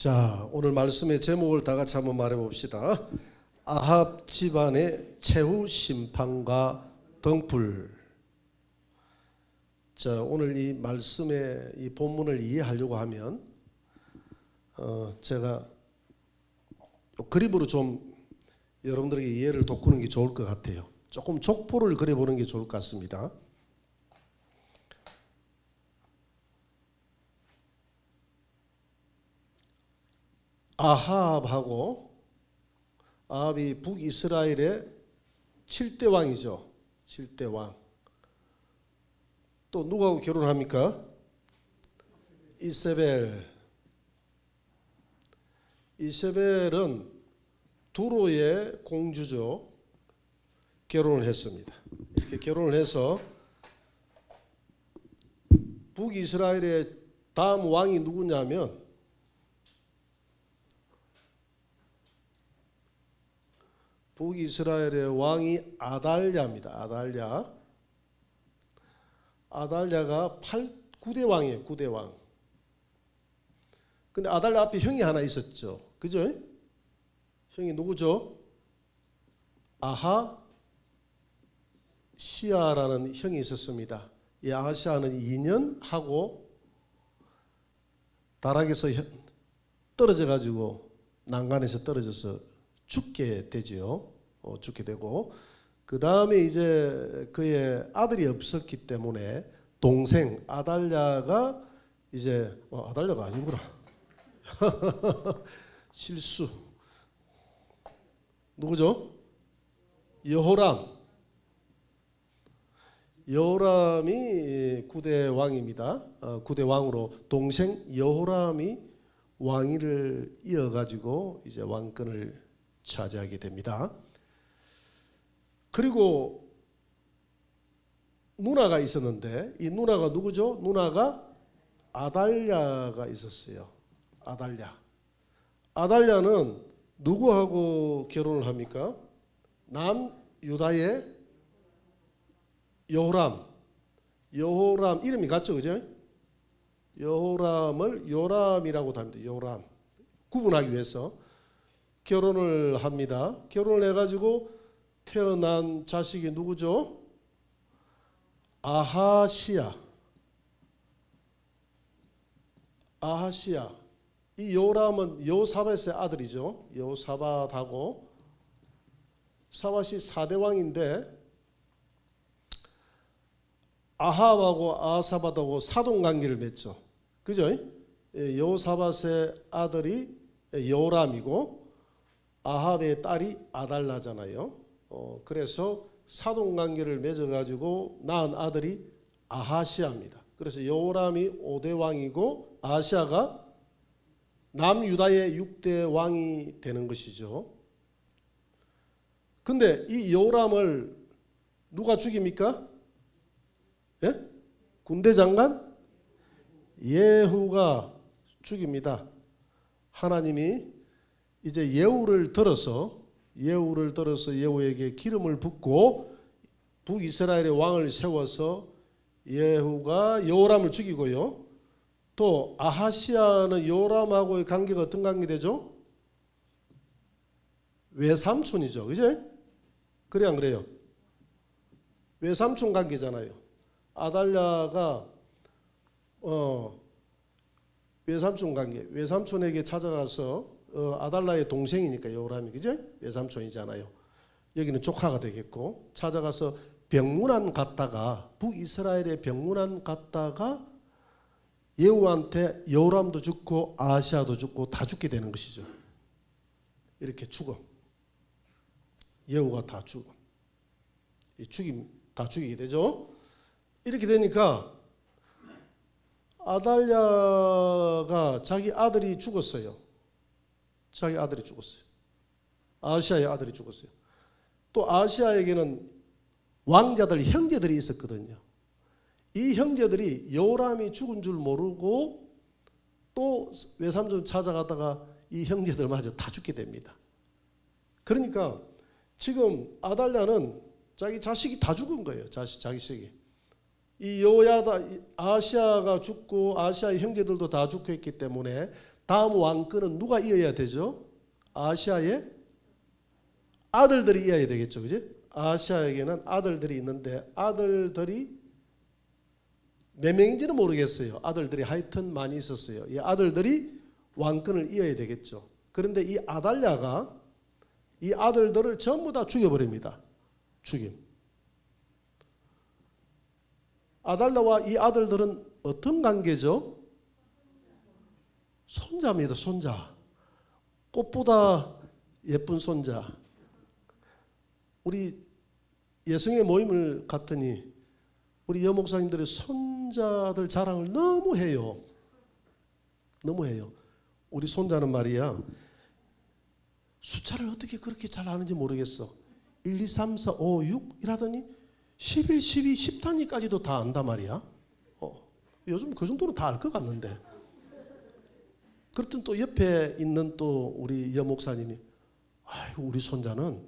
자, 오늘 말씀의 제목을 다 같이 한번 말해 봅시다. 아합 집안의 최후 심판과 등불. 자, 오늘 이 말씀의 이 본문을 이해하려고 하면 제가 그림으로 좀 여러분들에게 이해를 돕는 게 좋을 것 같아요. 조금 족보를 그려보는 게 좋을 것 같습니다. 아합이 북이스라엘의 7대 왕이죠. 7대 왕. 또 누구하고 결혼합니까? 이세벨은 두로의 공주죠. 결혼을 했습니다. 이렇게 결혼을 해서 북이스라엘의 다음 왕이 누구냐면 북이스라엘의 왕이 아달랴입니다. 아달랴가 9대 왕이에요. 9대 왕. 근데 아달랴 앞에 형이 하나 있었죠. 그죠? 형이 누구죠? 아하시아라는 형이 있었습니다. 이 아하시아는 2년 하고 다락에서 떨어져 가지고 난간에서 떨어져서 죽게 되죠. 죽게 되고 그 다음에 이제 그의 아들이 없었기 때문에 동생 아달랴가 이제 아달랴가 아니구나. 실수. 누구죠? 여호람이 9대 왕입니다. 9대 왕으로 동생 여호람이 왕위를 이어가지고 이제 왕권을 차지하게 됩니다. 그리고 누나가 있었는데 이 누나가 누구죠? 누나가 아달랴가 있었어요. 아달랴는 누구하고 결혼을 합니까? 남유다의 여호람 이름이 같죠, 그죠? 여호람을 요람이라고 합니다. 요람 구분하기 위해서 결혼을 합니다. 결혼을 해가지고 태어난 자식이 누구죠? 아하시아. 이 요람은 여호사밧의 아들이죠. 여호사밧하고 사밧이 4대 왕인데 아합하고 아하사밧하고 사돈관계를 맺죠. 그죠? 여호사밧의 아들이 요람이고 아합의 딸이 아달랴잖아요. 그래서 사돈관계를 맺어가지고 낳은 아들이 아하시아입니다. 그래서 여호람이 5대 왕이고 아하시아가 남유다의 6대 왕이 되는 것이죠. 근데 이 여호람을 누가 죽입니까? 예? 군대 장관 예후가 죽입니다. 하나님이 이제 예후를 들어서 예후에게 기름을 붓고 북이스라엘의 왕을 세워서 예후가 여호람을 죽이고요. 또 아하시아는 여호람하고의 관계가 어떤 관계 되죠? 외삼촌이죠. 그죠? 그래 안 그래요? 외삼촌 관계잖아요. 아달랴가 외삼촌 관계. 외삼촌에게 찾아가서 아달랴의 동생이니까 여호람이 그죠? 외삼촌이잖아요. 여기는 조카가 되겠고 찾아가서 병문안 갔다가 북이스라엘의 병문안 갔다가 예후한테 여호람도 죽고 아하시아도 죽고 다 죽게 되는 것이죠. 이렇게 죽어. 예후가 다 죽어. 다 죽이게 되죠. 이렇게 되니까 아달랴가 자기 아들이 죽었어요. 아하시아의 아들이 죽었어요. 또 아하시아에게는 왕자들 형제들이 있었거든요. 이 형제들이 여호람이 죽은 줄 모르고 또 외삼촌 찾아가다가 이 형제들마저 다 죽게 됩니다. 그러니까 지금 아달랴는 자기 자식이 다 죽은 거예요. 자식이. 이 아하시아가 죽고 아하시아의 형제들도 다 죽고 했기 때문에 다음 왕권은 누가 이어야 되죠? 아시아의 아들들이 이어야 되겠죠. 그지? 아시아에게는 아들들이 있는데 아들들이 몇 명인지는 모르겠어요. 아들들이 하여튼 많이 있었어요. 이 아들들이 왕권을 이어야 되겠죠. 그런데 이 아달랴가 이 아들들을 전부 다 죽여버립니다. 죽임. 아달랴와 이 아들들은 어떤 관계죠? 손자입니다. 손자. 꽃보다 예쁜 손자. 우리 예성의 모임을 갔더니 우리 여목사님들의 손자들 자랑을 너무 해요. 너무 해요. 우리 손자는 말이야, 숫자를 어떻게 그렇게 잘 아는지 모르겠어. 1, 2, 3, 4, 5, 6 이라더니 11, 12, 10단위까지도 다 안단 말이야. 요즘 그 정도로 다 알 것 같는데. 그랬더니 또 옆에 있는 또 우리 여목사님이, 아이고 우리 손자는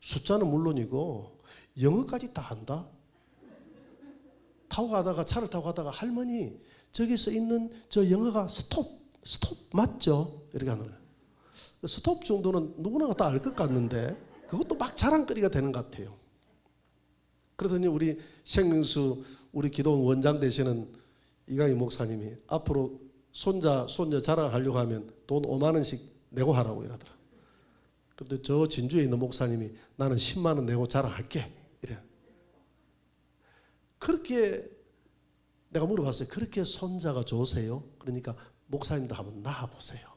숫자는 물론이고 영어까지 다 안다. 타고 가다가 차를 타고 가다가 할머니 저기 써 있는 저 영어가 스톱 맞죠? 이렇게 하는 거예요. 스톱 정도는 누구나 다 알 것 같는데 그것도 막 자랑거리가 되는 것 같아요. 그러더니 우리 생명수 우리 기도원 원장 되시는 이강희 목사님이 앞으로 손자 자랑하려고 하면 돈 5만 원씩 내고 하라고 이러더라. 그런데 저 진주에 있는 목사님이 나는 10만 원 내고 자랑할게 이래. 그렇게 내가 물어봤어요. 그렇게 손자가 좋으세요? 그러니까 목사님도 한번 낳아보세요.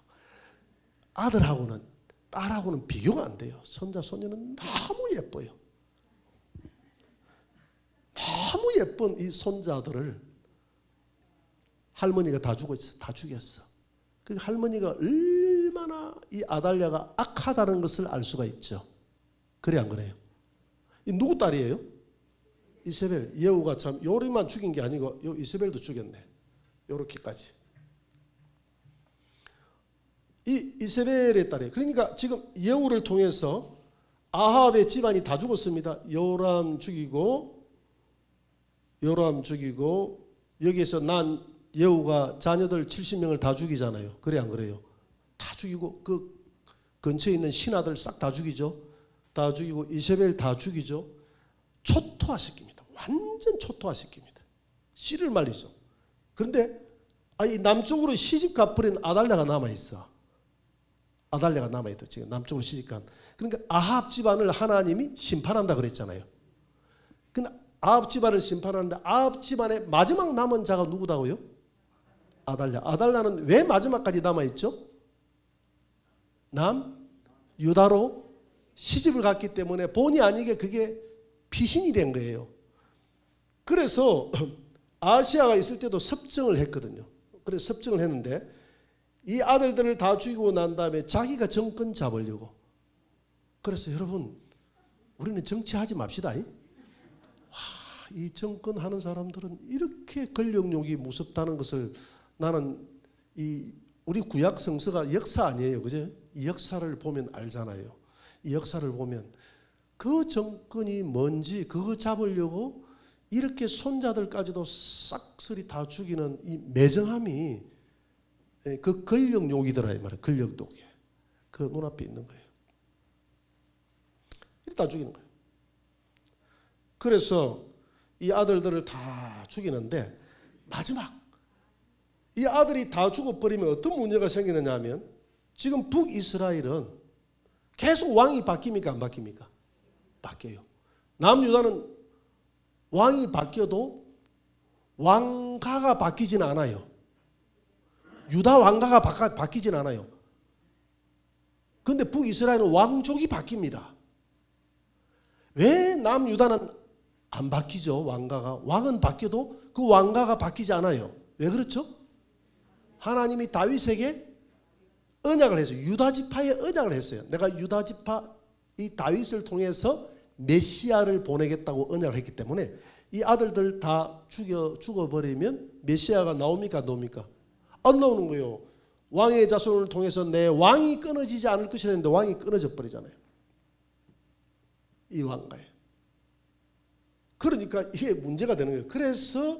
아들하고는 딸하고는 비교가 안 돼요. 손자 손녀는 너무 예뻐요. 너무 예쁜 이 손자들을 할머니가 다 죽였어. 그 할머니가 얼마나 이 아달랴가 악하다는 것을 알 수가 있죠. 그래 안 그래요? 이 누구 딸이에요? 이세벨. 예후가 참 요리만 죽인 게 아니고 요 이세벨도 죽였네. 요렇게까지. 이 이세벨의 딸이에요. 그러니까 지금 예후를 통해서 아합의 집안이 다 죽었습니다. 요람 죽이고 여기에서 난 예후가 자녀들 70명을 다 죽이잖아요. 그래 안 그래요? 다 죽이고 그 근처에 있는 신하들 싹 다 죽이죠. 다 죽이고 이세벨 다 죽이죠. 초토화시킵니다. 완전 초토화시킵니다. 씨를 말리죠. 그런데 이 남쪽으로 시집가 버린 아달랴가 남아있어. 아달랴가 남아있다. 지금 남쪽으로 시집간. 그러니까 아합 집안을 하나님이 심판한다 그랬잖아요. 근데 아합 집안을 심판하는데 아합 집안의 마지막 남은 자가 누구다고요? 아달랴. 아달랴는 왜 마지막까지 남아있죠? 유다로 시집을 갔기 때문에 본의 아니게 그게 피신이 된 거예요. 그래서 아시아가 있을 때도 섭정을 했거든요. 그래서 섭정을 했는데 이 아들들을 다 죽이고 난 다음에 자기가 정권 잡으려고. 그래서 여러분 우리는 정치하지 맙시다. 이 정권하는 사람들은 이렇게 권력욕이 무섭다는 것을 나는 우리 구약 성서가 역사 아니에요. 그죠? 이 역사를 보면 알잖아요. 이 역사를 보면 그 정권이 뭔지 그거 잡으려고 이렇게 손자들까지도 싹쓸이 다 죽이는 이 매정함이 그 권력욕이더라 이 말이에요. 권력욕이. 그 눈앞에 있는 거예요. 이렇게 다 죽이는 거예요. 그래서 이 아들들을 다 죽이는데 마지막 이 아들이 다 죽어버리면 어떤 문제가 생기느냐 하면 지금 북이스라엘은 계속 왕이 바뀝니까 안 바뀝니까? 바뀌어요. 남유다는 왕이 바뀌어도 왕가가 바뀌진 않아요. 유다 왕가가 바뀌진 않아요. 그런데 북이스라엘은 왕족이 바뀝니다. 왜 남유다는 안 바뀌죠? 왕가가. 왕은 바뀌어도 그 왕가가 바뀌지 않아요. 왜 그렇죠? 하나님이 다윗에게 언약을 했어요. 유다 지파에 언약을 했어요. 내가 유다 지파 이 다윗을 통해서 메시아를 보내겠다고 언약을 했기 때문에 이 아들들 다 죽어버리면 메시아가 나옵니까? 안 나옵니까? 안 나오는 거예요. 왕의 자손을 통해서 내 왕이 끊어지지 않을 것이라 했는데 왕이 끊어져 버리잖아요. 이 왕가에. 그러니까 이게 문제가 되는 거예요. 그래서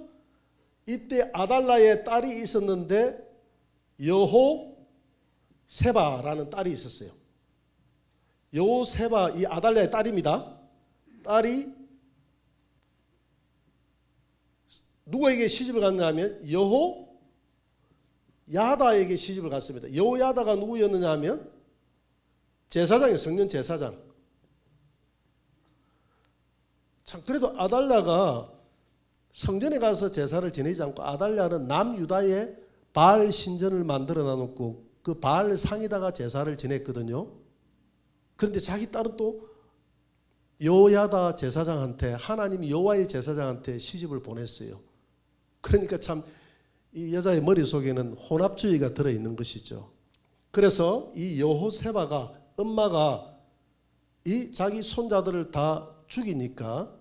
이때 아달랴의 딸이 있었는데 여호 세바라는 딸이 있었어요. 요 세바, 이 아달랴의 딸입니다. 딸이 누구에게 시집을 갔냐면 여호야다에게 시집을 갔습니다. 여호야다가 누구였느냐 하면 제사장이에요. 성전 제사장. 참 그래도 아달랴가 성전에 가서 제사를 지내지 않고 아달랴는 남유다에 바알 신전을 만들어 놔놓고 그 바알 상에다가 제사를 지냈거든요. 그런데 자기 딸은 또 여호야다 제사장한테, 하나님 여호와의 제사장한테 시집을 보냈어요. 그러니까 참 이 여자의 머릿속에는 혼합주의가 들어있는 것이죠. 그래서 이 여호세바가, 엄마가 이 자기 손자들을 다 죽이니까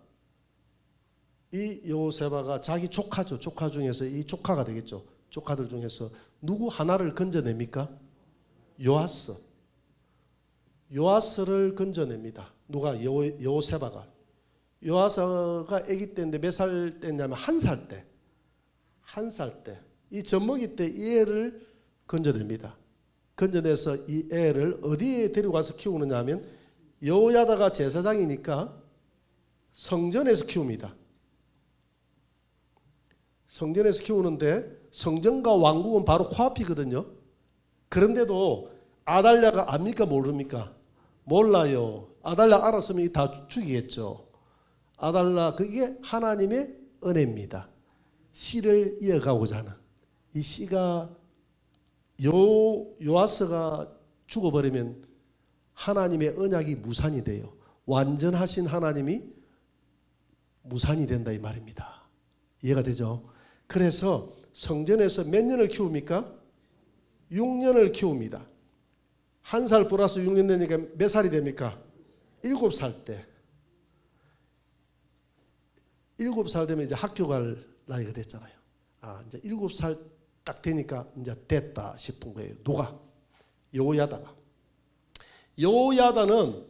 이 여호세바가 자기 조카죠. 조카 중에서 이 조카가 되겠죠. 조카들 중에서 누구 하나를 건져냅니까? 요아스를 건져냅니다. 누가? 여호세바가. 요아스가 아기 때인데 몇 살 때냐면 1살 때. 1살 때. 이 젖먹이 때 이 애를 건져냅니다. 건져내서 이 애를 어디에 데리고 가서 키우느냐 하면 여호야다가 제사장이니까 성전에서 키웁니다. 성전에서 키우는데 성전과 왕국은 바로 코앞이거든요. 그런데도 아달랴가 압니까 모릅니까? 몰라요. 아달랴 알았으면 다 죽이겠죠. 아달랴, 그게 하나님의 은혜입니다. 씨를 이어가고자 하는 이 씨가 요아스가 죽어버리면 하나님의 언약이 무산이 돼요. 완전하신 하나님이 무산이 된다 이 말입니다. 이해가 되죠? 그래서 성전에서 몇 년을 키웁니까? 6년을 키웁니다. 1살 플러스 6년 되니까 몇 살이 됩니까? 7살 때. 7살 되면 이제 학교 갈 나이가 됐잖아요. 이제 7살 딱 되니까 이제 됐다 싶은 거예요. 누가? 여호야다가. 여호야다는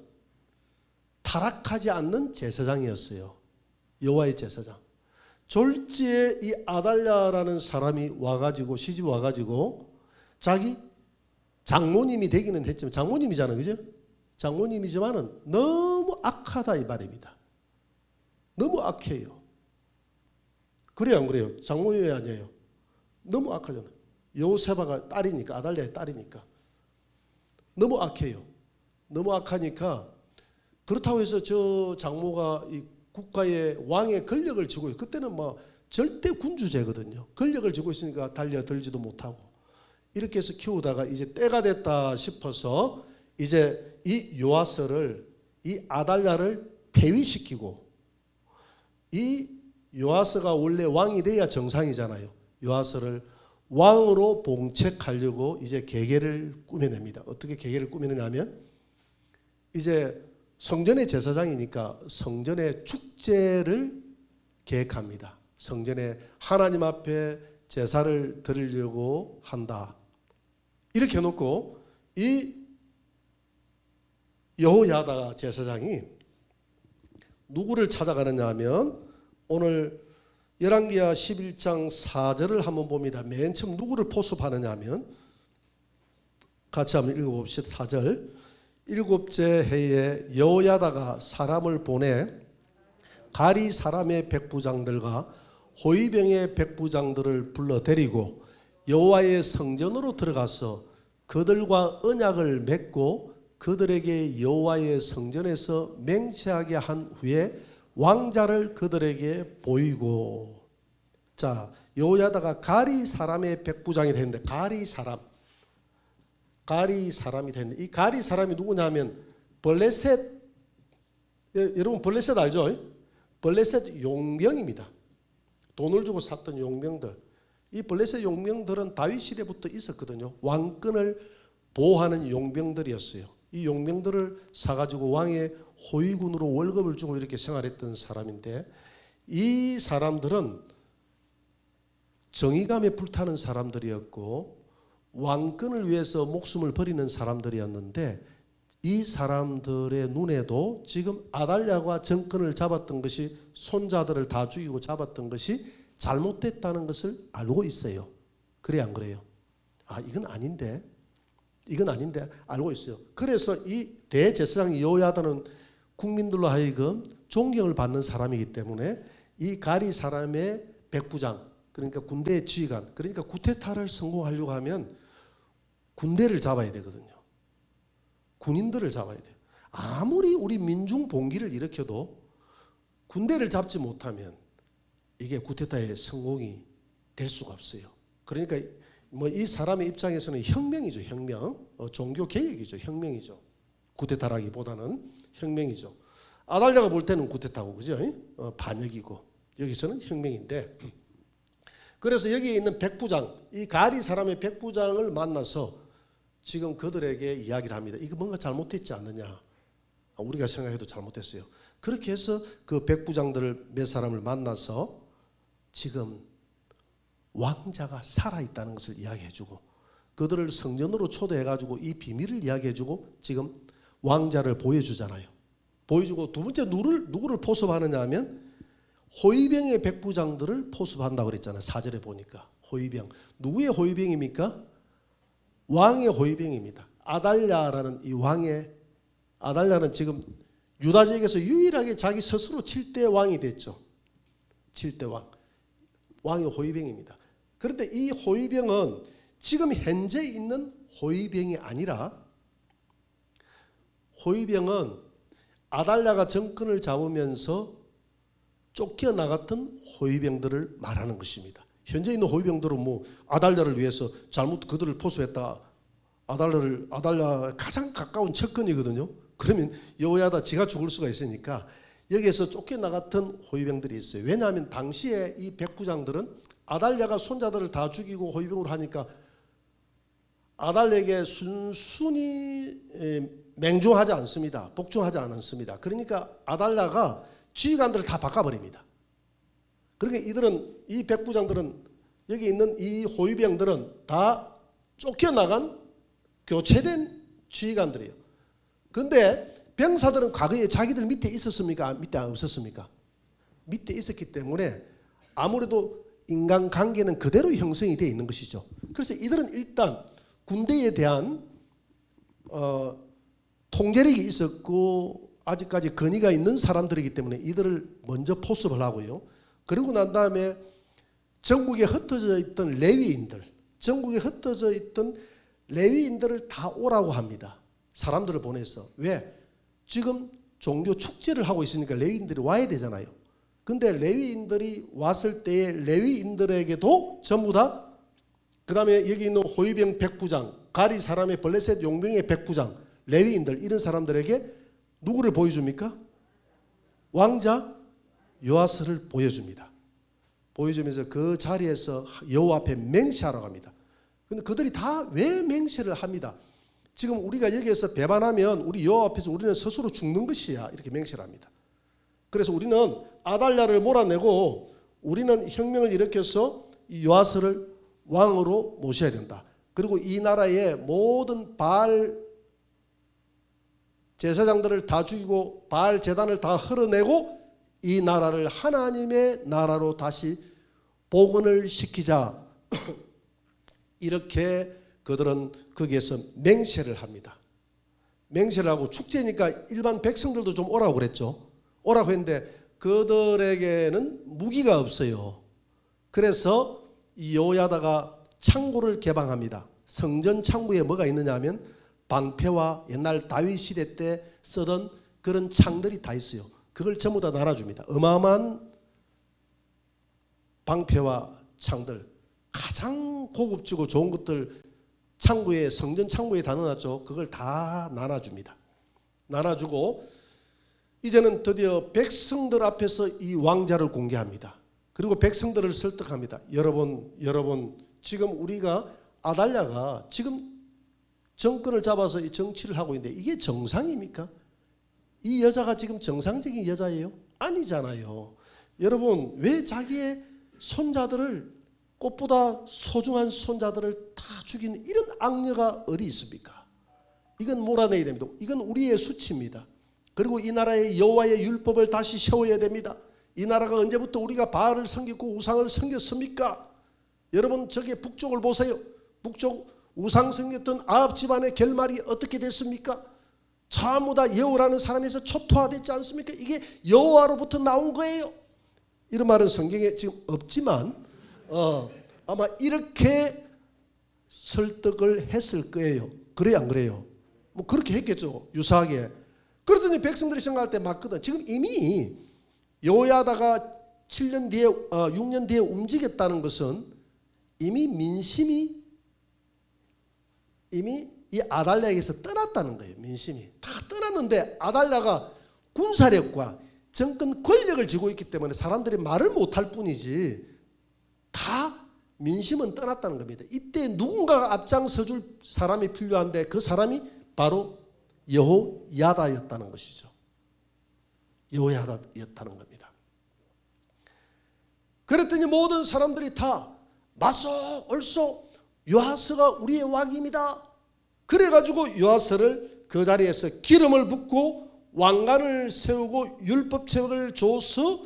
타락하지 않는 제사장이었어요. 여호와의 제사장. 졸지에 이 아달랴라는 사람이 와가지고 시집 와가지고 자기 장모님이 되기는 했지만 장모님이잖아요, 그죠? 장모님이지만은 너무 악하다 이 말입니다. 너무 악해요. 그래요, 안 그래요? 장모님이 아니에요. 너무 악하잖아요. 여호세바가 딸이니까, 아달랴의 딸이니까 너무 악해요. 너무 악하니까 그렇다고 해서 저 장모가 이 국가의 왕의 권력을 쥐고 있어요. 그때는 뭐 절대 군주제거든요. 권력을 쥐고 있으니까 달려들지도 못하고 이렇게 해서 키우다가 이제 때가 됐다 싶어서 이제 이 요아스를, 이 아달랴를 폐위시키고, 이 요아스가 원래 왕이 돼야 정상이잖아요. 요아스를 왕으로 봉책하려고 이제 계계를 꾸며냅니다. 어떻게 계계를 꾸미느냐면 이제 성전의 제사장이니까 성전의 축제를 계획합니다. 성전에 하나님 앞에 제사를 드리려고 한다. 이렇게 해놓고 이 여호야다 제사장이 누구를 찾아가느냐 하면 오늘 열왕기하 11장 4절을 한번 봅니다. 맨 처음 누구를 포섭하느냐 하면 같이 한번 읽어봅시다. 4절. 7째 해에 여호야다가 사람을 보내 가리 사람의 백부장들과 호위병의 백부장들을 불러 데리고 여호와의 성전으로 들어가서 그들과 언약을 맺고 그들에게 여호와의 성전에서 맹세하게 한 후에 왕자를 그들에게 보이고. 자, 여호야다가 가리 사람의 백부장이 됐는데, 가리 사람이 됐는데, 이 가리 사람이 누구냐면 블레셋, 여러분 블레셋 알죠? 블레셋 용병입니다. 돈을 주고 샀던 용병들. 이 블레셋 용병들은 다윗 시대부터 있었거든요. 왕권을 보호하는 용병들이었어요. 이 용병들을 사가지고 왕의 호위군으로 월급을 주고 이렇게 생활했던 사람인데, 이 사람들은 정의감에 불타는 사람들이었고 왕권을 위해서 목숨을 버리는 사람들이었는데, 이 사람들의 눈에도 지금 아달랴가 정권을 잡았던 것이, 손자들을 다 죽이고 잡았던 것이 잘못됐다는 것을 알고 있어요. 그래 안 그래요? 이건 아닌데, 이건 아닌데 알고 있어요. 그래서 이 대제사장 여호야다는 국민들로 하여금 존경을 받는 사람이기 때문에 이 가리 사람의 백부장, 그러니까 군대의 지휘관, 그러니까 쿠데타를 성공하려고 하면 군대를 잡아야 되거든요. 군인들을 잡아야 돼요. 아무리 우리 민중 봉기를 일으켜도 군대를 잡지 못하면 이게 쿠데타의 성공이 될 수가 없어요. 그러니까 뭐 이 사람의 입장에서는 혁명이죠, 혁명. 종교 개혁이죠, 혁명이죠. 쿠데타라기보다는 혁명이죠. 아달랴가 볼 때는 쿠데타고, 그죠? 반역이고, 여기서는 혁명인데. 그래서 여기 있는 백부장, 이 가리 사람의 백부장을 만나서 지금 그들에게 이야기를 합니다. 이거 뭔가 잘못됐지 않느냐? 우리가 생각해도 잘못됐어요. 그렇게 해서 그 백부장들을 몇 사람을 만나서 지금 왕자가 살아있다는 것을 이야기해주고 그들을 성전으로 초대해가지고 이 비밀을 이야기해주고 지금 왕자를 보여주잖아요. 보여주고 두 번째 누구를 포섭하느냐 하면 호위병의 백부장들을 포섭한다고 그랬잖아요. 4절에 보니까 호위병. 누구의 호위병입니까? 왕의 호위병입니다. 아달랴라는 이 왕의, 아달랴는 지금 유다 지역에서 유일하게 자기 스스로 7대 왕이 됐죠. 7대 왕. 왕의 호위병입니다. 그런데 이 호위병은 지금 현재 있는 호위병이 아니라 호위병은 아달랴가 정권을 잡으면서 쫓겨나갔던 호위병들을 말하는 것입니다. 현재 있는 호위병들은 뭐 아달랴를 위해서 잘못 그들을 포섭했다. 아달랴 가장 가까운 측근이거든요. 그러면 여호야다 지가 죽을 수가 있으니까 여기에서 쫓겨나갔던 호위병들이 있어요. 왜냐하면 당시에 이 백부장들은 아달랴가 손자들을 다 죽이고 호위병으로 하니까 아달랴에게 순순히 맹종하지 않습니다. 복종하지 않습니다. 그러니까 아달랴가 지휘관들을 다 바꿔버립니다. 그러니까 이들은, 이 백부장들은, 여기 있는 이 호위병들은 다 쫓겨나간 교체된 지휘관들이에요. 그런데 병사들은 과거에 자기들 밑에 있었습니까? 밑에 없었습니까? 밑에 있었기 때문에 아무래도 인간관계는 그대로 형성이 되어 있는 것이죠. 그래서 이들은 일단 군대에 대한 통제력이 있었고 아직까지 권위가 있는 사람들이기 때문에 이들을 먼저 포섭을 하고요. 그리고 난 다음에 전국에 흩어져 있던 레위인들, 전국에 흩어져 있던 레위인들을 다 오라고 합니다. 사람들을 보내서. 왜? 지금 종교 축제를 하고 있으니까 레위인들이 와야 되잖아요. 근데 레위인들이 왔을 때에 레위인들에게도 전부 다, 그 다음에 여기 있는 호위병 백부장, 가리 사람의 블레셋 용병의 백부장, 레위인들, 이런 사람들에게 누구를 보여줍니까? 왕자 요아스를 보여줍니다. 보여주면서 그 자리에서 여호와 앞에 맹세하라고 합니다. 근데 그들이 다 왜 맹세를 합니다? 지금 우리가 여기에서 배반하면 우리 여호와 앞에서 우리는 스스로 죽는 것이야, 이렇게 맹세를 합니다. 그래서 우리는 아달랴를 몰아내고 우리는 혁명을 일으켜서 이 요아스를 왕으로 모셔야 된다. 그리고 이 나라의 모든 바알 제사장들을 다 죽이고 바알 제단을 다 흘러내고 이 나라를 하나님의 나라로 다시 복원을 시키자. 이렇게 그들은 거기에서 맹세를 합니다. 맹세를 하고 축제니까 일반 백성들도 좀 오라고 그랬죠. 오라고 했는데 그들에게는 무기가 없어요. 그래서 이 여호야다가 창고를 개방합니다. 성전 창고에 뭐가 있느냐 하면 방패와 옛날 다윗 시대 때 쓰던 그런 창들이 다 있어요. 그걸 전부 다 나눠줍니다. 어마어마한 방패와 창들, 가장 고급지고 좋은 것들 창고에, 성전 창고에 다 넣어놨죠. 그걸 다 나눠줍니다. 나눠주고 이제는 드디어 백성들 앞에서 이 왕자를 공개합니다. 그리고 백성들을 설득합니다. 여러분 지금 우리가 아달랴가 지금 정권을 잡아서 이 정치를 하고 있는데 이게 정상입니까? 이 여자가 지금 정상적인 여자예요? 아니잖아요. 여러분, 왜 자기의 손자들을, 꽃보다 소중한 손자들을 다 죽이는 이런 악녀가 어디 있습니까? 이건 몰아내야 됩니다. 이건 우리의 수치입니다. 그리고 이 나라의 여호와의 율법을 다시 세워야 됩니다. 이 나라가 언제부터 우리가 바알을 섬겼고 우상을 섬겼습니까? 여러분, 저기 북쪽을 보세요. 북쪽 우상숭배했던 아합 집안의 결말이 어떻게 됐습니까? 전부 다 여호와라는 사람에서 초토화됐지 않습니까? 이게 여호와로부터 나온 거예요. 이런 말은 성경에 지금 없지만 아마 이렇게 설득을 했을 거예요. 그래요, 안 그래요? 뭐 그렇게 했겠죠, 유사하게. 그러더니 백성들이 생각할 때 맞거든. 지금 이미 여호야다가 7년 뒤에 6년 뒤에 움직였다는 것은 이미 민심이 이미 이 아달랴에게서 떠났다는 거예요. 민심이 다 떠났는데 아달랴가 군사력과 정권 권력을 쥐고 있기 때문에 사람들이 말을 못할 뿐이지 다 민심은 떠났다는 겁니다. 이때 누군가가 앞장서줄 사람이 필요한데 그 사람이 바로 여호야다였다는 것이죠. 여호야다였다는 겁니다. 그랬더니 모든 사람들이 다 맞소 옳소 요아스가 우리의 왕입니다. 그래가지고 요아스를 그 자리에서 기름을 붓고 왕관을 세우고 율법책을 줘서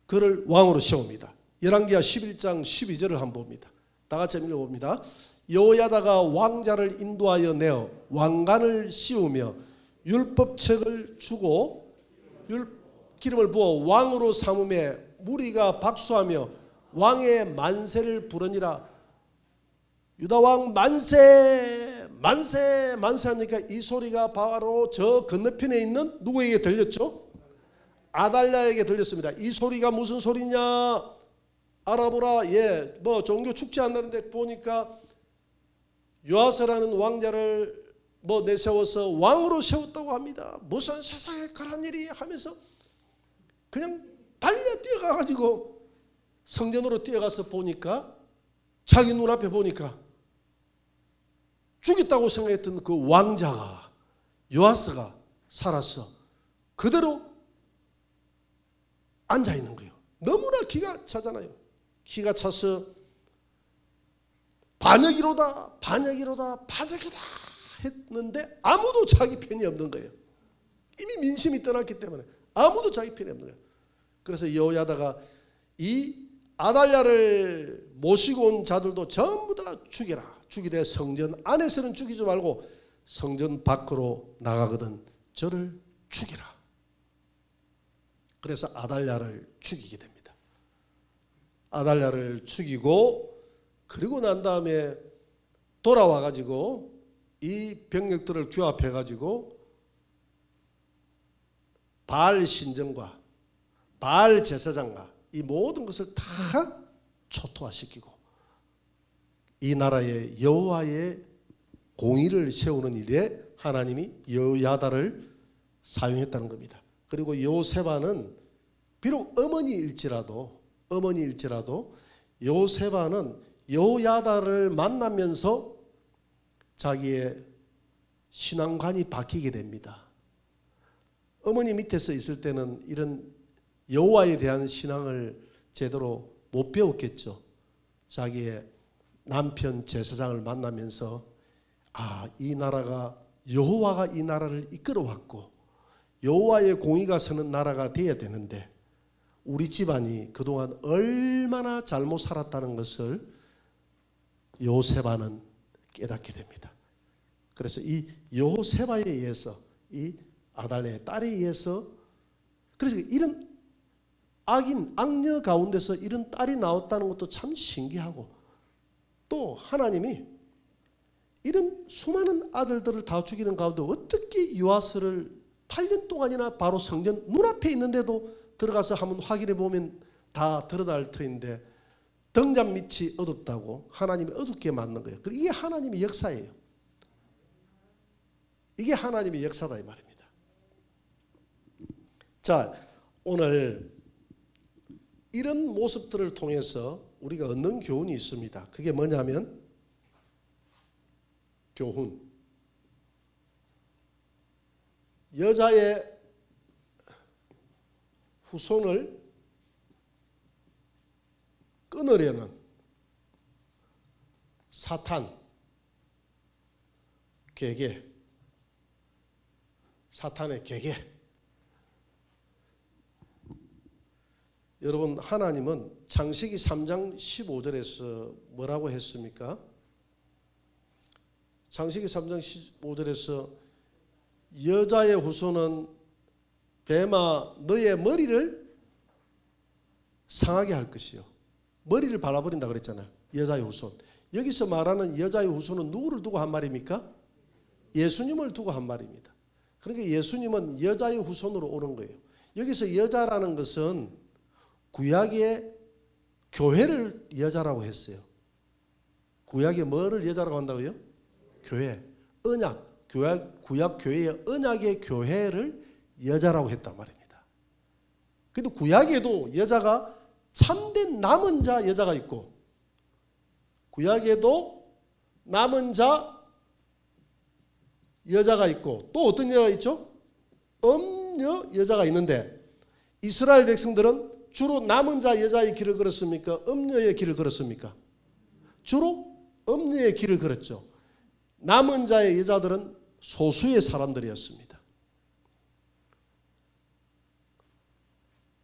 그를 왕으로 세웁니다. 열왕기하 11장 12절을 한번 봅니다. 다 같이 읽어봅니다. 여호야다가 왕자를 인도하여 내어 왕관을 씌우며 율법책을 주고 기름을 부어 왕으로 삼음에 무리가 박수하며 왕의 만세를 부르니라. 유다왕 만세 만세 만세 하니까 이 소리가 바로 저 건너편에 있는 누구에게 들렸죠? 아달랴에게 들렸습니다. 이 소리가 무슨 소리냐 알아보라. 뭐 종교 축제 한다는데 보니까 요아스라는 왕자를 내세워서 왕으로 세웠다고 합니다. 무슨 세상에 그런 일이 하면서 그냥 달려 뛰어가가지고 성전으로 뛰어가서 보니까 자기 눈앞에 보니까 죽였다고 생각했던 그 왕자가 요아스가 살아서 그대로 앉아있는 거예요. 너무나 기가 차잖아요. 기가 차서 반역이로다 반역이로다 반역이다 했는데 아무도 자기 편이 없는 거예요. 이미 민심이 떠났기 때문에 아무도 자기 편이 없는 거예요. 그래서 여호야다가 이 아달랴를 모시고 온 자들도 전부 다 죽여라. 죽이되 성전 안에서는 죽이지 말고 성전 밖으로 나가거든 저를 죽이라. 그래서 아달랴를 죽이게 됩니다. 아달랴를 죽이고 그리고 난 다음에 돌아와 가지고 이 병력들을 규합해 가지고 바알 신전과 바알 제사장과 이 모든 것을 다 초토화시키고 이 나라의 여호와의 공의를 세우는 일에 하나님이 여호야다를 사용했다는 겁니다. 그리고 요세바는 비록 어머니일지라도 요세바는 여호야다를 만나면서 자기의 신앙관이 바뀌게 됩니다. 어머니 밑에서 있을 때는 이런 여호와에 대한 신앙을 제대로 못 배웠겠죠. 자기의 남편 제사장을 만나면서 이 나라가 여호와가 이 나라를 이끌어왔고 여호와의 공의가 서는 나라가 되어야 되는데 우리 집안이 그동안 얼마나 잘못 살았다는 것을 요세바는 깨닫게 됩니다. 그래서 이 요세바에 의해서 이 아달랴의 딸에 의해서 그래서 이런 악녀 가운데서 이런 딸이 나왔다는 것도 참 신기하고 또 하나님이 이런 수많은 아들들을 다 죽이는 가운데 어떻게 요아스를 8년 동안이나 바로 성전 눈앞에 있는데도 들어가서 한번 확인해 보면 다 드러날 터인데 등잔 밑이 어둡다고 하나님이 어둡게 만든 거예요. 이게 하나님의 역사예요. 이게 하나님의 역사다 이 말입니다. 자, 오늘 이런 모습들을 통해서 우리가 얻는 교훈이 있습니다. 그게 뭐냐면 교훈. 여자의 후손을 끊으려는 사탄 계계, 사탄의 계계. 여러분, 하나님은 창세기 3장 15절에서 뭐라고 했습니까? 창세기 3장 15절에서 여자의 후손은 뱀아 너의 머리를 상하게 할 것이요. 머리를 발라버린다 그랬잖아요. 여자의 후손. 여기서 말하는 여자의 후손은 누구를 두고 한 말입니까? 예수님을 두고 한 말입니다. 그러니까 예수님은 여자의 후손으로 오는 거예요. 여기서 여자라는 것은 구약의 교회를 여자라고 했어요. 구약의 뭐를 여자라고 한다고요? 교회, 언약, 구약 교회의 언약의 교회를 여자라고 했단 말입니다. 그런데 구약에도 여자가 참된 남은 자 여자가 있고, 구약에도 남은 자 여자가 있고, 또 어떤 여자가 있죠? 엄녀 여자가 있는데, 이스라엘 백성들은 주로 남은 자 여자의 길을 걸었습니까? 엄녀의 길을 걸었습니까? 주로 엄녀의 길을 걸었죠. 남은 자의 여자들은 소수의 사람들이었습니다.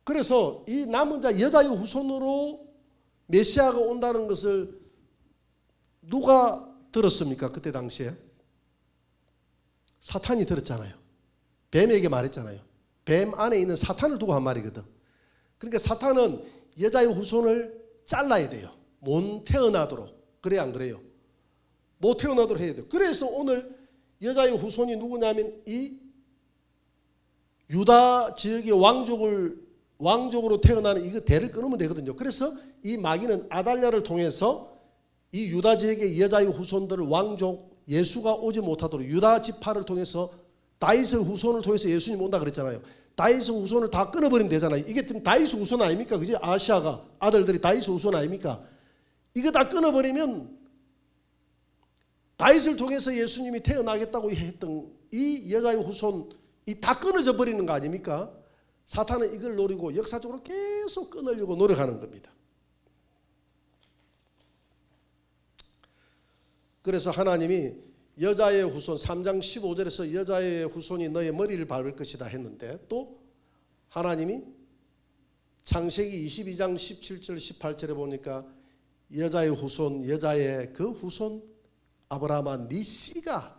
그래서 이 남은 자 여자의 후손으로 메시아가 온다는 것을 누가 들었습니까? 그때 당시에 사탄이 들었잖아요. 뱀에게 말했잖아요. 뱀 안에 있는 사탄을 두고 한 말이거든. 그러니까 사탄은 여자의 후손을 잘라야 돼요. 못 태어나도록. 그래야 안 그래요? 못 태어나도록 해야 돼요. 그래서 오늘 여자의 후손이 누구냐면 이 유다 지역의 왕족으로 태어나는 이거 대를 끊으면 되거든요. 그래서 이 마귀는 아달랴를 통해서 이 유다 지역의 여자의 후손들을 왕족 예수가 오지 못하도록 유다 지파를 통해서 다윗의 후손을 통해서 예수님 온다 그랬잖아요. 다윗의 후손을 다 끊어버리면 되잖아요. 이게 지금 다윗의 후손 아닙니까? 그지? 아시아가 아들들이 다윗의 후손 아닙니까? 이거 다 끊어버리면 다윗을 통해서 예수님이 태어나겠다고 했던 이 여자의 후손 이 다 끊어져 버리는 거 아닙니까? 사탄은 이걸 노리고 역사적으로 계속 끊으려고 노력하는 겁니다. 그래서 하나님이 여자의 후손 3장 15절에서 여자의 후손이 너의 머리를 밟을 것이다 했는데, 또 하나님이 창세기 22장 17절 18절에 보니까 여자의 후손, 여자의 그 후손 아브라함아 네 씨가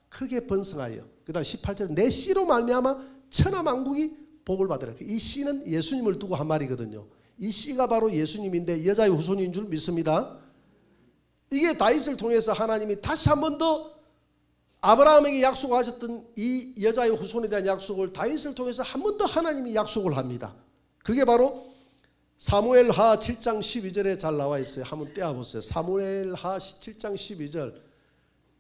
크게 번성하여, 그 다음 18절 내 씨로 말미암아 천하만국이 복을 받으라. 이 씨는 예수님을 두고 한 말이거든요. 이 씨가 바로 예수님인데 여자의 후손인 줄 믿습니다. 이게 다윗을 통해서 하나님이 다시 한 번 더 아브라함에게 약속하셨던 이 여자의 후손에 대한 약속을 다윗을 통해서 한 번 더 하나님이 약속을 합니다. 그게 바로 사무엘하 7장 12절에 잘 나와 있어요. 한번 떼어보세요. 사무엘하 7장 12절.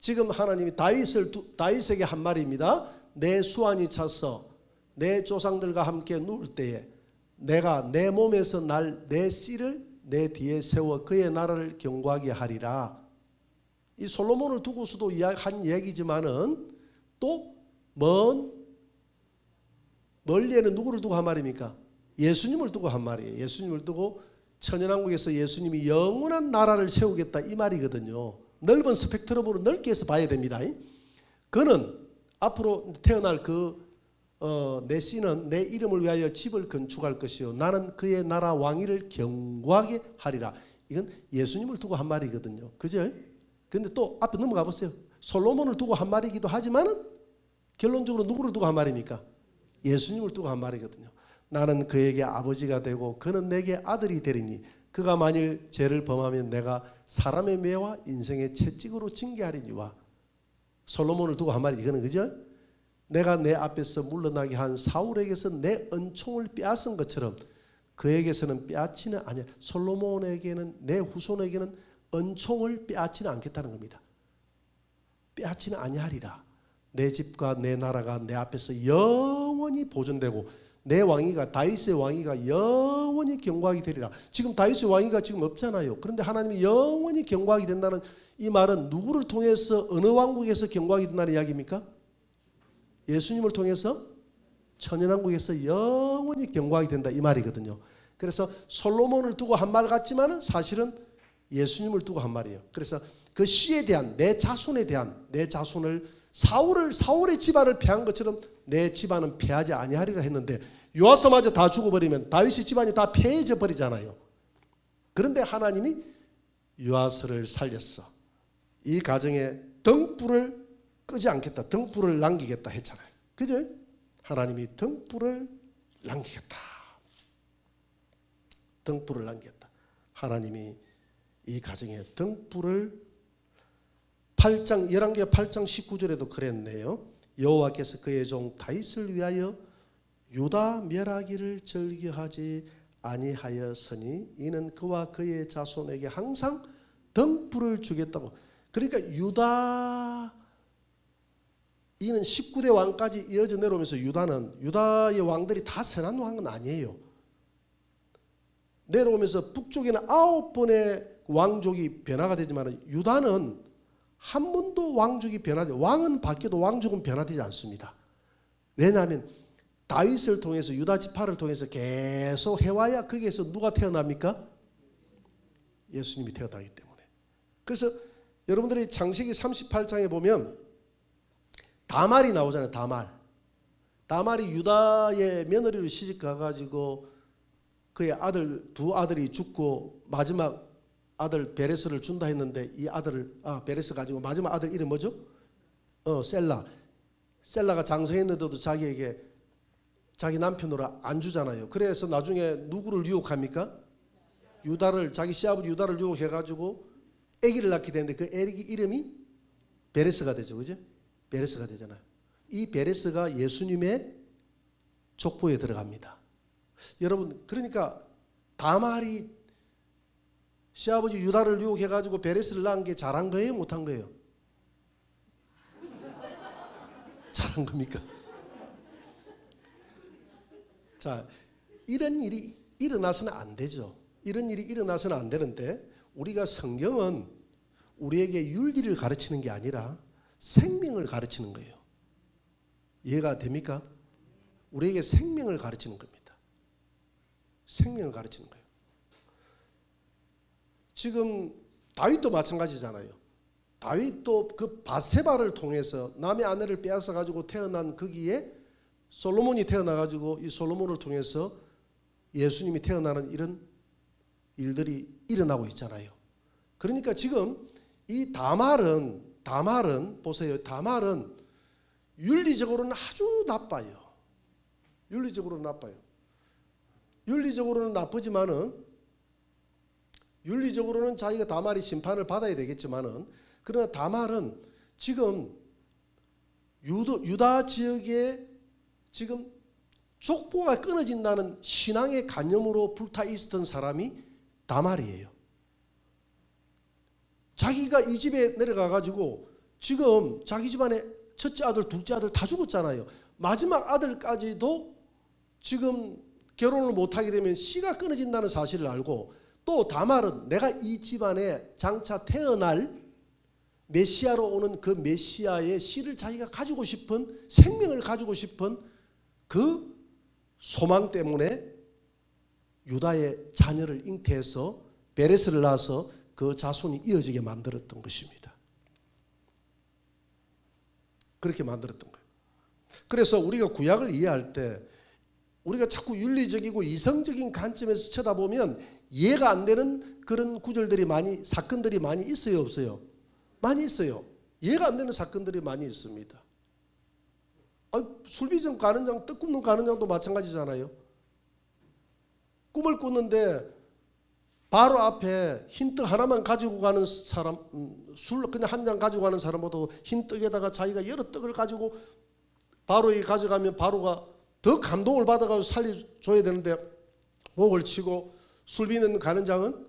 지금 하나님이 다윗에게 한 말입니다. 내 수완이 차서 내 조상들과 함께 누울 때에 내가 내 몸에서 날 내 씨를 내 뒤에 세워 그의 나라를 경고하게 하리라. 이 솔로몬을 두고서도 한 얘기지만은 또 멀리에는 누구를 두고 한 말입니까? 예수님을 두고 한 말이에요. 예수님을 두고 천연왕국에서 예수님이 영원한 나라를 세우겠다 이 말이거든요. 넓은 스펙트럼으로 넓게 해서 봐야 됩니다. 그는 앞으로 태어날 내 씨는 내 이름을 위하여 집을 건축할 것이요 나는 그의 나라 왕위를 경고하게 하리라. 이건 예수님을 두고 한 말이거든요. 그죠? 그런데 또 앞에 넘어가 보세요. 솔로몬을 두고 한 말이기도 하지만은 결론적으로 누구를 두고 한 말입니까? 예수님을 두고 한 말이거든요. 나는 그에게 아버지가 되고 그는 내게 아들이 되리니 그가 만일 죄를 범하면 내가 사람의 매와 인생의 채찍으로 징계하리니와. 솔로몬을 두고 한 말이 이거는 그죠? 내가 내 앞에서 물러나게 한 사울에게서 내 은총을 빼앗은 것처럼 그에게서는 빼앗지는 아니야. 솔로몬에게는 내 후손에게는 은총을 빼앗지는 않겠다는 겁니다. 빼앗지는 아니하리라. 내 집과 내 나라가 내 앞에서 영원히 보존되고 내 왕위가 다윗의 왕위가 영원히 경고하게 되리라. 지금 다윗의 왕위가 지금 없잖아요. 그런데 하나님이 영원히 경고하게 된다는 이 말은 누구를 통해서 어느 왕국에서 경고하게 된다는 이야기입니까? 예수님을 통해서 천연왕국에서 영원히 경고하게 된다 이 말이거든요. 그래서 솔로몬을 두고 한 말 같지만은 사실은 예수님을 두고 한 말이에요. 그래서 그 씨에 대한 내 자손에 대한 내 자손을 사울의 집안을 패한 것처럼 내 집안은 패하지 아니하리라 했는데 요아스마저 다 죽어버리면 다윗의 집안이 다 패해져 버리잖아요. 그런데 하나님이 요아스를 살렸어. 이 가정에 등불을 끄지 않겠다. 등불을 남기겠다 했잖아요. 그죠? 하나님이 등불을 남기겠다. 등불을 남기겠다. 하나님이 이 가정에 등불을 11개 8장 19절에도 그랬네요. 여호와께서 그의 종 다윗을 위하여 유다 멸하기를 즐겨하지 아니하였으니 이는 그와 그의 자손에게 항상 등불을 주겠다고. 그러니까 이는 19대 왕까지 이어져 내려오면서 유다의 왕들이 다 선한 왕은 아니에요. 내려오면서 북쪽에는 9번의 왕족이 변화가 되지만 유다는 한 번도 왕족이 왕은 바뀌어도 왕족은 변화되지 않습니다. 왜냐하면 다윗을 통해서 유다 지파를 통해서 계속 해와야 거기에서 누가 태어납니까? 예수님이 태어나기 때문에. 그래서 여러분들이 창세기 38장에 보면 다말이 나오잖아요. 다말이 유다의 며느리로 시집 가가지고 그의 두 아들이 죽고 마지막 아들 베레스를 준다 했는데 이 아들을 베레스 가지고 마지막 아들 이름 뭐죠? 셀라가 장성했는데도 자기에게 자기 남편으로 안 주잖아요. 그래서 나중에 누구를 유혹합니까? 자기 시아버지 유다를 유혹해가지고 아기를 낳게 되는데 그 아기 이름이 베레스가 되죠. 그죠? 베레스가 되잖아요. 이 베레스가 예수님의 족보에 들어갑니다. 여러분, 그러니까 다말이 시아버지 유다를 유혹해가지고 베레스를 낳은 게 잘한 거예요? 못한 거예요? 잘한 겁니까? 자, 이런 일이 일어나서는 안 되죠. 이런 일이 일어나서는 안 되는데 우리가 성경은 우리에게 윤리를 가르치는 게 아니라 생명을 가르치는 거예요. 이해가 됩니까? 우리에게 생명을 가르치는 겁니다. 생명을 가르치는 거예요. 지금 다윗도 마찬가지잖아요. 다윗도 그 바세바를 통해서 남의 아내를 빼앗아 가지고 태어난 거기에 솔로몬이 태어나 가지고 이 솔로몬을 통해서 예수님이 태어나는 이런 일들이 일어나고 있잖아요. 그러니까 지금 이 다말은 보세요. 다말은 윤리적으로는 아주 나빠요. 윤리적으로는 나빠요. 윤리적으로는 나쁘지만은 윤리적으로는 자기가 다말이 심판을 받아야 되겠지만은 그러나 다말은 지금 유다 지역에 지금 족보가 끊어진다는 신앙의 관념으로 불타 있었던 사람이 다말이에요. 자기가 이 집에 내려가 가지고 지금 자기 집안에 첫째 아들, 둘째 아들 다 죽었잖아요. 마지막 아들까지도 지금 결혼을 못하게 되면 씨가 끊어진다는 사실을 알고 또 다말은 내가 이 집안에 장차 태어날 메시아로 오는 그 메시아의 씨를 자기가 가지고 싶은 생명을 가지고 싶은 그 소망 때문에 유다의 자녀를 잉태해서 베레스를 낳아서 그 자손이 이어지게 만들었던 것입니다. 그렇게 만들었던 거예요. 그래서 우리가 구약을 이해할 때 우리가 자꾸 윤리적이고 이성적인 관점에서 쳐다보면 이해가 안 되는 그런 구절들이 사건들이 많이 있어요, 없어요? 많이 있어요. 이해가 안 되는 사건들이 많이 있습니다. 술비전 가는 장, 떡 굽는 가는 장도 마찬가지잖아요. 꿈을 꿨는데 바로 앞에 흰 떡 하나만 가지고 가는 사람, 술 그냥 한 잔 가지고 가는 사람보다 흰 떡에다가 자기가 여러 떡을 가지고 바로에 가져가면 바로가 더 감동을 받아가지고 살려줘야 되는데 목을 치고 술비는 가는 장은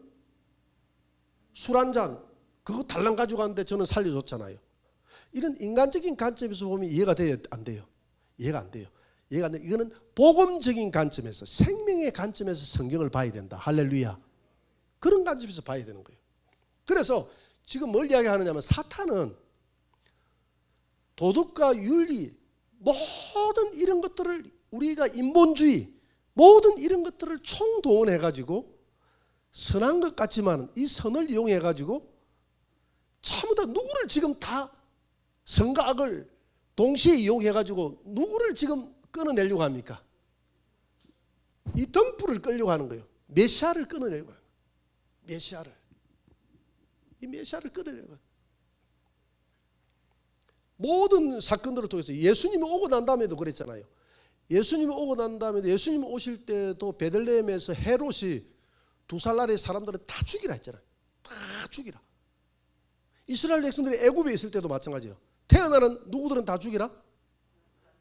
술 한 잔 그거 달랑 가지고 갔는데 저는 살려줬잖아요. 이런 인간적인 관점에서 보면 이해가 돼요? 안 돼요? 이해가 안 돼요. 이해가 안 돼요. 이거는 복음적인 관점에서 생명의 관점에서 성경을 봐야 된다. 할렐루야. 그런 관점에서 봐야 되는 거예요. 그래서 지금 뭘 이야기하느냐면 사탄은 도덕과 윤리 모든 이런 것들을 우리가 인본주의 모든 이런 것들을 총동원해 가지고 선한 것 같지만 이 선을 이용해 가지고 전부 다 누구를 지금 다 선과 악을 동시에 이용해 가지고 누구를 지금 끊어내려고 합니까? 이 등불을 끌려고 하는 거예요. 메시아를 끊어내려고 하는 거예요. 메시아를. 이 메시아를 끊어내려고 하는 거예요. 모든 사건들을 통해서 예수님이 오고 난 다음에도 그랬잖아요. 예수님이 오고 난 다음에 예수님 오실 때도 베들레헴에서 헤롯이 2살 나라의 사람들을 다 죽이라 했잖아요. 다 죽이라. 이스라엘 백성들이 애굽에 있을 때도 마찬가지예요. 태어나는 누구들은 다 죽이라.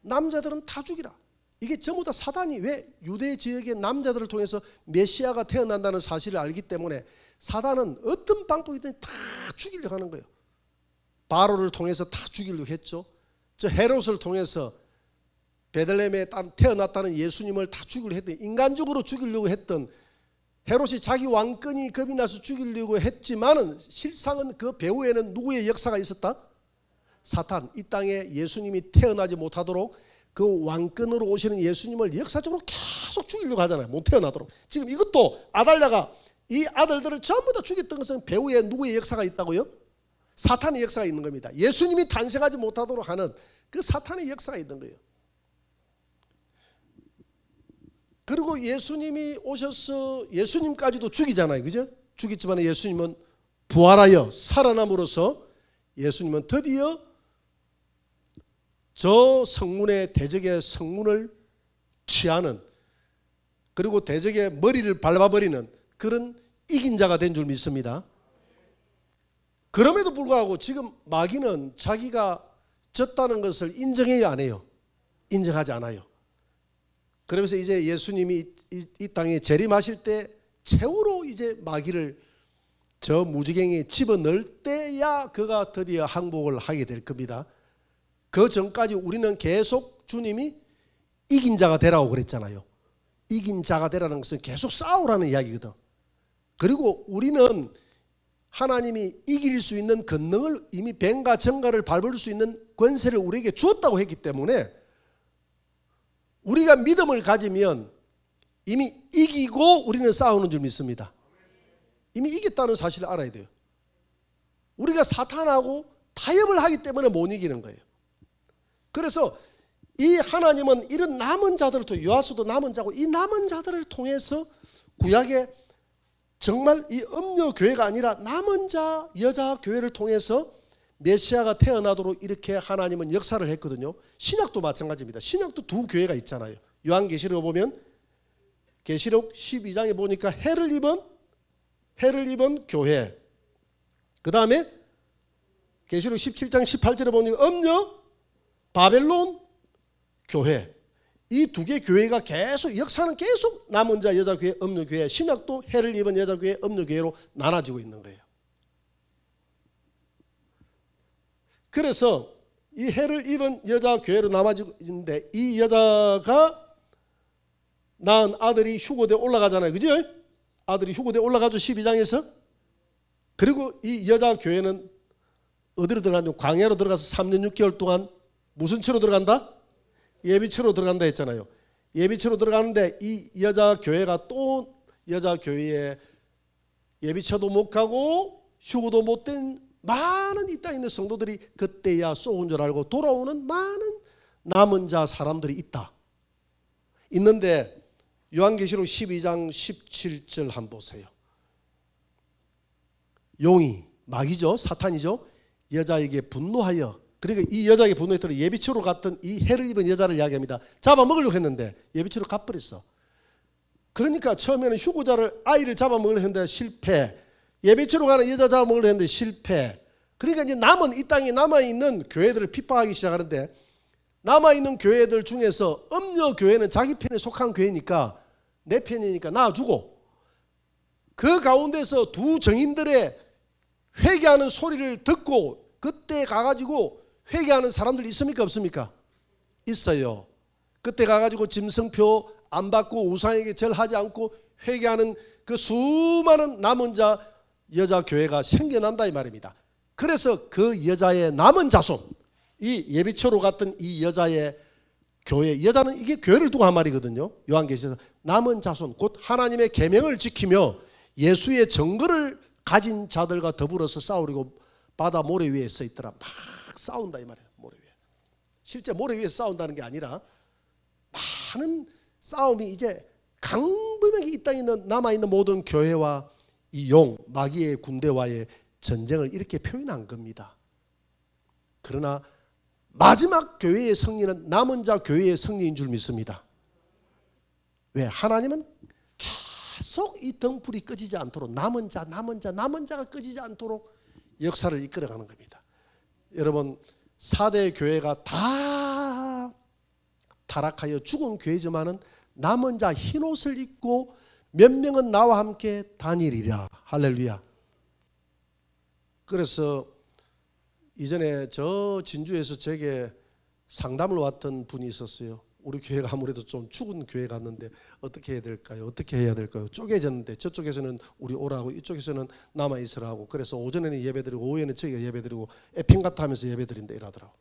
남자들은 다 죽이라. 이게 전부 다 사단이 왜 유대 지역의 남자들을 통해서 메시아가 태어난다는 사실을 알기 때문에 사단은 어떤 방법이든 다 죽이려고 하는 거예요. 바로를 통해서 다 죽이려고 했죠. 저 헤롯을 통해서 베들레헴에 태어났다는 예수님을 다 죽이려고 했던, 인간적으로 죽이려고 했던 헤롯이 자기 왕권이 겁이 나서 죽이려고 했지만은 실상은 그 배후에는 누구의 역사가 있었다? 사탄. 이 땅에 예수님이 태어나지 못하도록 그 왕권으로 오시는 예수님을 역사적으로 계속 죽이려고 하잖아요. 못 태어나도록. 지금 이것도 아달랴가 이 아들들을 전부 다 죽였던 것은 배후에 누구의 역사가 있다고요? 사탄의 역사가 있는 겁니다. 예수님이 탄생하지 못하도록 하는 그 사탄의 역사가 있는 거예요. 그리고 예수님이 오셔서 예수님까지도 죽이잖아요. 그죠? 죽였지만 예수님은 부활하여 살아남으로써 예수님은 드디어 저 성문의 대적의 성문을 취하는, 그리고 대적의 머리를 밟아버리는 그런 이긴 자가 된 줄 믿습니다. 그럼에도 불구하고 지금 마귀는 자기가 졌다는 것을 인정해야 안 해요. 인정하지 않아요. 그러면서 이제 예수님이 이 땅에 재림하실 때 최후로 이제 마귀를 저 무지개에 집어넣을 때야 그가 드디어 항복을 하게 될 겁니다. 그 전까지 우리는 계속 주님이 이긴 자가 되라고 그랬잖아요. 이긴 자가 되라는 것은 계속 싸우라는 이야기거든. 그리고 우리는 하나님이 이길 수 있는 권능을, 이미 뱀과 정갈을 밟을 수 있는 권세를 우리에게 주었다고 했기 때문에 우리가 믿음을 가지면 이미 이기고 우리는 싸우는 줄 믿습니다. 이미 이겼다는 사실을 알아야 돼요. 우리가 사탄하고 타협을 하기 때문에 못 이기는 거예요. 그래서 이 하나님은 이런 남은 자들을 통해, 요하스도 남은 자고, 이 남은 자들을 통해서 구약에 정말 이 음녀 교회가 아니라 남은 자, 여자 교회를 통해서 메시아가 태어나도록 이렇게 하나님은 역사를 했거든요. 신약도 마찬가지입니다. 신약도 두 교회가 있잖아요. 요한계시록 보면 계시록 12장에 보니까 해를 입은 교회, 그 다음에 계시록 17장 18절에 보니까 음녀 바벨론 교회, 이 두 개 교회가 계속 역사는 계속 남은 자 여자 교회, 음녀 교회, 신약도 해를 입은 여자 교회, 음녀 교회로 나눠지고 있는 거예요. 그래서 이 해를 입은 여자 교회로 나눠지고 있는데, 이 여자가 낳은 아들이 휴거대 올라가잖아요. 그죠? 아들이 휴거대 올라가죠. 12장에서. 그리고 이 여자 교회는 어디로 들어가냐? 광야로 들어가서 3년 6개월 동안 무슨 처로 들어간다? 예비처로 들어간다 했잖아요. 예비처로 들어가는데 이 여자 교회가 또 여자 교회에 예비처도 못 가고 휴거도 못 된 많은 이 땅에 있는 성도들이 그때야 쏘은 줄 알고 돌아오는 많은 남은 자 사람들이 있다. 있는데 요한계시록 12장 17절 한번 보세요. 용이, 마귀죠, 사탄이죠, 여자에게 분노하여, 그러니까 이 여자에게 분노했더니 예비처로 갔던 이 해를 입은 여자를 이야기합니다. 잡아먹으려고 했는데 예비처로 가버렸어. 그러니까 처음에는 휴거자를, 아이를 잡아먹으려고 했는데 실패, 예비처로 가는 여자 잡아먹으려고 했는데 실패. 그러니까 이제 남은 이 땅에 남아있는 교회들을 핍박하기 시작하는데, 남아있는 교회들 중에서 음녀 교회는 자기 편에 속한 교회니까 내 편이니까 놔주고, 그 가운데서 두 정인들의 회개하는 소리를 듣고 그때 가가지고 회개하는 사람들 있습니까 없습니까? 있어요. 그때 가가지고 짐승표 안 받고 우상에게 절하지 않고 회개하는 그 수많은 남은 자 여자 교회가 생겨난다 이 말입니다. 그래서 그 여자의 남은 자손, 이 예비처로 갔던 이 여자의 교회, 여자는 이게 교회를 두고 한 말이거든요. 요한계시에서 남은 자손, 곧 하나님의 계명을 지키며 예수의 증거를 가진 자들과 더불어서 싸우려고 바다 모래 위에 서 있더라. 막 싸운다 이 말이에요. 모래 위에. 실제 모래 위에 싸운다는 게 아니라 많은 싸움이 이제 강분명히 이 땅에 있는 남아있는 모든 교회와 이 용, 마귀의 군대와의 전쟁을 이렇게 표현한 겁니다. 그러나 마지막 교회의 승리는 남은 자 교회의 승리인 줄 믿습니다. 왜? 하나님은 계속 이 등불이 꺼지지 않도록 남은 자가 꺼지지 않도록 역사를 이끌어가는 겁니다. 여러분 4대 교회가 다 타락하여 죽은 교회지만은 남은 자 흰옷을 입고 몇 명은 나와 함께 다니리라. 할렐루야. 그래서 이전에 저 진주에서 제게 상담을 왔던 분이 있었어요. 우리 교회가 아무래도 좀 죽은 교회 같는데 어떻게 해야 될까요? 어떻게 해야 될까요? 쪼개졌는데 저쪽에서는 우리 오라고 이쪽에서는 남아 있으라고. 그래서 오전에는 예배드리고 오후에는 저희가 예배드리고 에핑가타 하면서 예배드린다 이러더라고.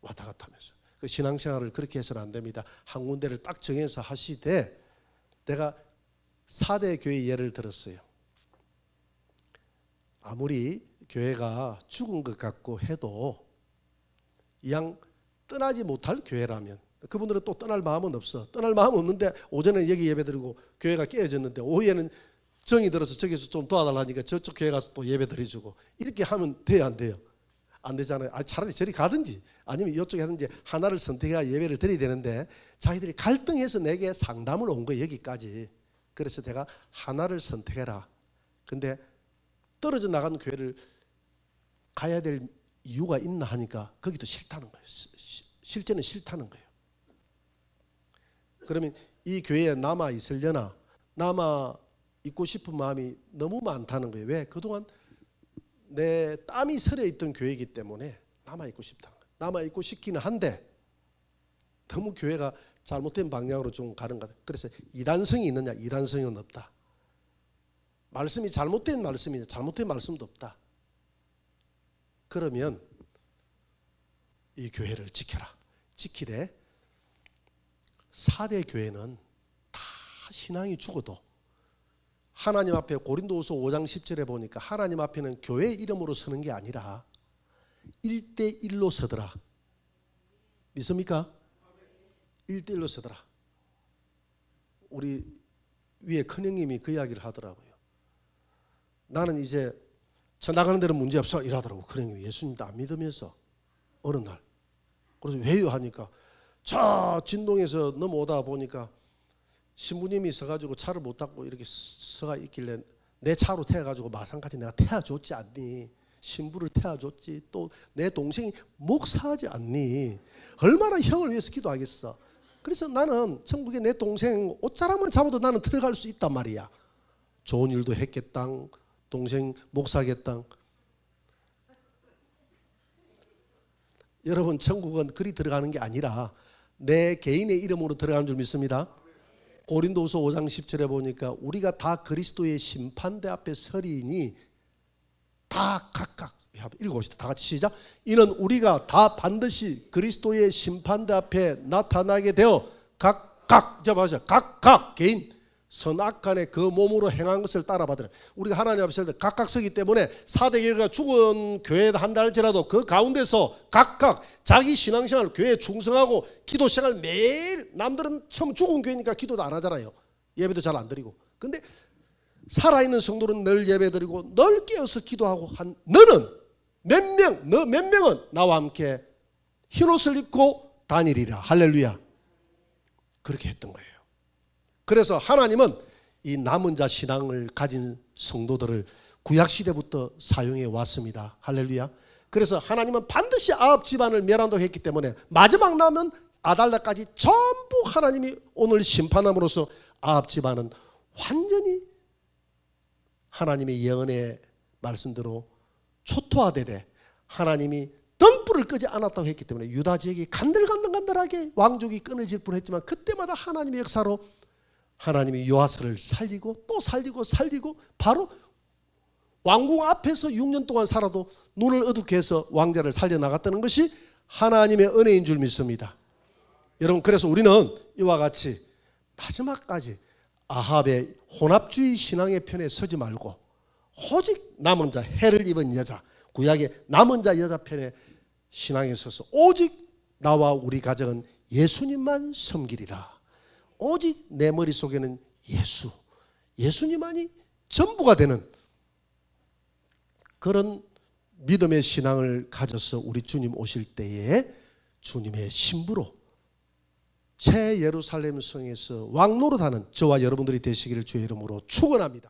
왔다 갔다 하면서. 그 신앙생활을 그렇게 해서는 안 됩니다. 한 군데를 딱 정해서 하시되, 내가 4대 교회 예를 들었어요. 아무리 교회가 죽은 것 같고 해도 이왕 떠나지 못할 교회라면, 그분들은 또 떠날 마음은 없어. 떠날 마음은 없는데 오전에 여기 예배드리고 교회가 깨어졌는데 오후에는 정이 들어서 저기서 좀 도와달라니까 저쪽 교회 가서 또 예배드려주고, 이렇게 하면 돼요 안 돼요? 안 되잖아요. 차라리 저리 가든지 아니면 이쪽에 하든지 하나를 선택해야 예배를 드려야 되는데, 자기들이 갈등해서 내게 상담을 온 거예요, 여기까지. 그래서 내가 하나를 선택해라. 근데 떨어져 나간 교회를 가야 될 이유가 있나 하니까 거기도 싫다는 거예요. 실제는 싫다는 거예요. 그러면 이 교회에 남아 있으려나? 남아 있고 싶은 마음이 너무 많다는 거예요. 왜? 그동안 내 땀이 서려 있던 교회이기 때문에 남아 있고 싶다는 거예요. 남아 있고 싶기는 한데 너무 교회가 잘못된 방향으로 좀 가는 것 같아요. 그래서 이단성이 있느냐? 이단성은 없다. 말씀이 잘못된 말씀이냐? 잘못된 말씀도 없다. 그러면 이 교회를 지켜라. 지키되 4대 교회는 다 신앙이 죽어도 하나님 앞에, 고린도후서 5장 10절에 보니까 하나님 앞에는 교회 이름으로 서는 게 아니라 1대1로 서더라. 믿습니까? 1대1로 서더라. 우리 위에 큰형님이 그 이야기를 하더라고요. 나는 이제 저 나가는 데는 문제없어 이러더라고. 큰형님이 예수님도 안 믿으면서 어느 날. 그래서 왜요 하니까 저 진동에서 넘어오다 보니까 신부님이 서가지고 차를 못 닦고 이렇게 서가 있길래 내 차로 태워가지고 마산까지 내가 태워줬지 않니? 신부를 태워줬지. 또 내 동생이 목사하지 않니? 얼마나 형을 위해서 기도하겠어. 그래서 나는 천국에 내 동생 옷자락만 잡아도 나는 들어갈 수 있단 말이야. 좋은 일도 했겠당. 동생 목사겠당. 여러분 천국은 그리 들어가는 게 아니라 내 개인의 이름으로 들어가는 줄 믿습니다. 고린도후서 5장 10절에 보니까 우리가 다 그리스도의 심판대 앞에 서리니 다 각각 읽어봅시다. 다 같이 시작. 이는 우리가 다 반드시 그리스도의 심판대 앞에 나타나게 되어 각각 개인 선악간에 그 몸으로 행한 것을 따라받으라. 우리가 하나님 앞에 설 때 각각 서기 때문에 4대 교회가 죽은 교회 한다 할지라도 그 가운데서 각각 자기 신앙생활, 교회에 충성하고 기도 시간을 매일, 남들은 처음 죽은 교회니까 기도도 안 하잖아요. 예배도 잘 안 드리고. 근데 살아있는 성도는 늘 예배 드리고 늘 깨어서 기도하고 한 너는 몇 명은 나와 함께 흰옷을 입고 다니리라. 할렐루야. 그렇게 했던 거예요. 그래서 하나님은 이 남은 자 신앙을 가진 성도들을 구약시대부터 사용해 왔습니다. 할렐루야. 그래서 하나님은 반드시 아합 집안을 멸한다고 했기 때문에 마지막 남은 아달랴까지 전부 하나님이 오늘 심판함으로써 아합 집안은 완전히 하나님의 예언의 말씀대로 초토화되되, 하나님이 등불을 끄지 않았다고 했기 때문에 유다 지역이 간들간들하게 왕족이 끊어질 뻔했지만 그때마다 하나님의 역사로 하나님이 요아스를 살리고 또 살리고 바로 왕궁 앞에서 6년 동안 살아도 눈을 어둡게 해서 왕자를 살려나갔다는 것이 하나님의 은혜인 줄 믿습니다. 여러분, 그래서 우리는 이와 같이 마지막까지 아합의 혼합주의 신앙의 편에 서지 말고 오직 남은 자, 해를 입은 여자, 구약의 남은 자 여자 편에 신앙에 서서 오직 나와 우리 가정은 예수님만 섬기리라. 오직 내 머릿속에는 예수님만이 전부가 되는 그런 믿음의 신앙을 가져서 우리 주님 오실 때에 주님의 신부로 새 예루살렘 성에서 왕노릇하는 저와 여러분들이 되시기를 주의 이름으로 축원합니다.